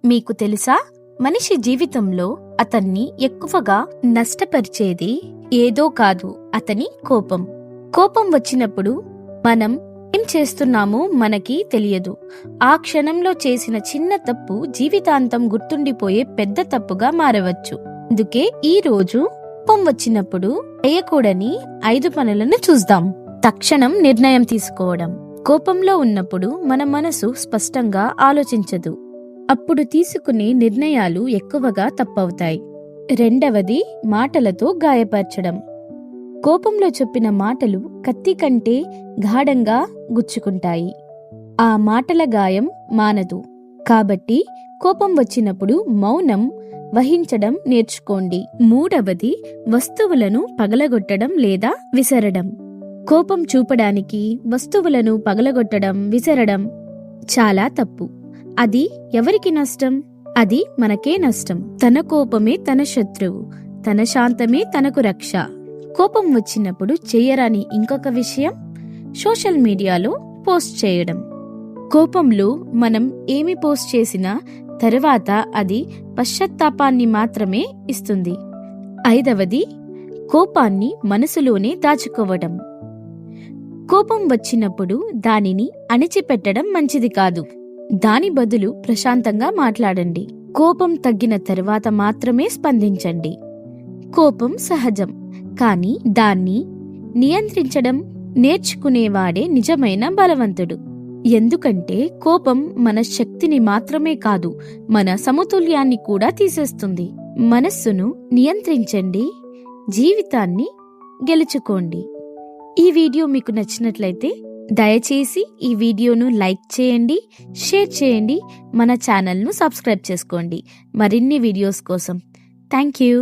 మీకు తెలుసా, మనిషి జీవితంలో అతన్ని ఎక్కువగా నష్టపరిచేది ఏదో కాదు, అతని కోపం. కోపం వచ్చినప్పుడు మనం ఏం చేస్తున్నామో మనకి తెలియదు. ఆ క్షణంలో చేసిన చిన్న తప్పు జీవితాంతం గుర్తుండిపోయే పెద్ద తప్పుగా మారవచ్చు. అందుకే ఈ రోజు కోపం వచ్చినప్పుడు చేయకూడని 5 పనులను చూద్దాం. తక్షణం నిర్ణయం తీసుకోవడం. కోపంలో ఉన్నప్పుడు మన మనసు స్పష్టంగా ఆలోచించదు. అప్పుడు తీసుకునే నిర్ణయాలు ఎక్కువగా తప్పవుతాయి. రెండవది, మాటలతో గాయపరచడం. కోపంలో చెప్పిన మాటలు కత్తి కంటే గాఢంగా గుచ్చుకుంటాయి. ఆ మాటల గాయం మానదు. కాబట్టి కోపం వచ్చినప్పుడు మౌనం వహించడం నేర్చుకోండి. మూడవది, వస్తువులను పగలగొట్టడం లేదా విసరడం. కోపం చూపడానికి వస్తువులను పగలగొట్టడం, విసరడం చాలా తప్పు. అది ఎవరికి నష్టం? అది మనకే నష్టం. తన కోపమే తన శత్రువు, తన శాంతమే తనకు రక్ష. కోపం వచ్చినప్పుడు చేయరాని ఇంకొక విషయం, సోషల్ మీడియాలో పోస్ట్ చేయడం. కోపంలో మనం ఏమి పోస్ట్ చేసినా తర్వాత అది పశ్చాత్తాపాన్ని మాత్రమే ఇస్తుంది. 5వది, కోపాన్ని మనసులోనే దాచుకోవడం. కోపం వచ్చినప్పుడు దానిని అణిచిపెట్టడం మంచిది కాదు. దాని బదులు ప్రశాంతంగా మాట్లాడండి. కోపం తగ్గిన తర్వాత మాత్రమే స్పందించండి. కోపం సహజం, కానీ దాన్ని నియంత్రించడం నేర్చుకునేవాడే నిజమైన బలవంతుడు. ఎందుకంటే కోపం మన శక్తిని మాత్రమే కాదు, మన సమతుల్యాన్ని కూడా తీసేస్తుంది. మనస్సును నియంత్రించండి, జీవితాన్ని గెలుచుకోండి. ఈ వీడియో మీకు నచ్చినట్లయితే దయచేసి ఈ వీడియోను లైక్ చేయండి, షేర్ చేయండి, మన ఛానల్ను సబ్స్క్రైబ్ చేసుకోండి మరిన్ని వీడియోస్ కోసం. Thank you.